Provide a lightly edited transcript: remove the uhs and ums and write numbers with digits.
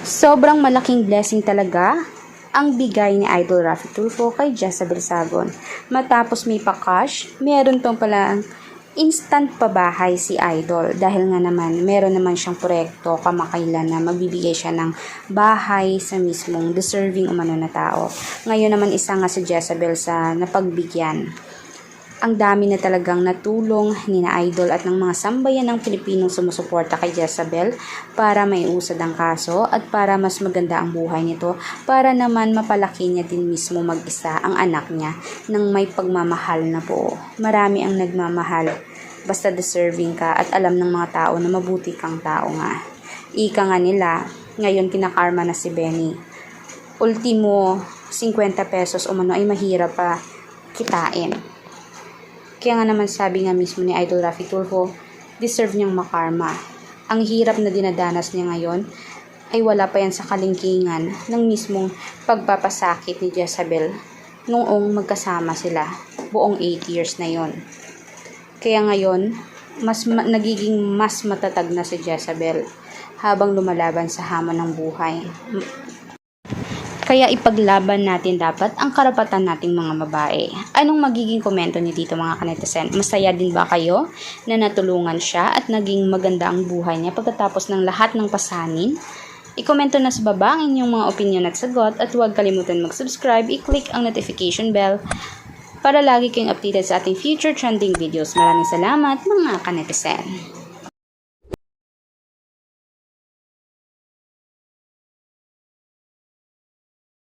Sobrang malaking blessing talaga ang bigay ni Idol Raffy Tulfo kay Jezabel Sagon. Matapos may pa-cash, meron tong pala instant pabahay si Idol dahil nga naman meron naman siyang proyekto kamakailan na magbibigay siya ng bahay sa mismong deserving umano na tao. Ngayon naman isa nga si Jezabel sa napagbigyan. Ang dami na talagang natulong ni na Idol at ng mga sambayan ng Pilipinong sumusuporta kay Jezabel para maiusad ang kaso at para mas maganda ang buhay nito, para naman mapalaki niya din mismo mag-isa ang anak niya ng may pagmamahal na buo. Marami ang nagmamahal basta deserving ka at alam ng mga tao na mabuti kang tao nga. Ika nga nila, ngayon kinakarma na si Benny. Ultimo 50 pesos umano ay mahirap pa kitain. Kaya nga naman sabi nga mismo ni Idol Raffy Tulfo, deserve niyang makarma. Ang hirap na dinadanas niya ngayon ay wala pa yan sa kalingkingan ng mismong pagpapasakit ni Jezabel noong magkasama sila buong 8 years na yon. Kaya ngayon, nagiging mas matatag na si Jezabel habang lumalaban sa hamon ng buhay. Kaya ipaglaban natin dapat ang karapatan nating mga babae. Anong magiging komento niyo dito mga kanetizen? Masaya din ba kayo na natulungan siya at naging maganda ang buhay niya pagkatapos ng lahat ng pasanin? I-komento na sa baba ang inyong mga opinion at sagot at huwag kalimutan mag-subscribe, i-click ang notification bell para lagi kayong updated sa ating future trending videos. Maraming salamat mga kanetizen!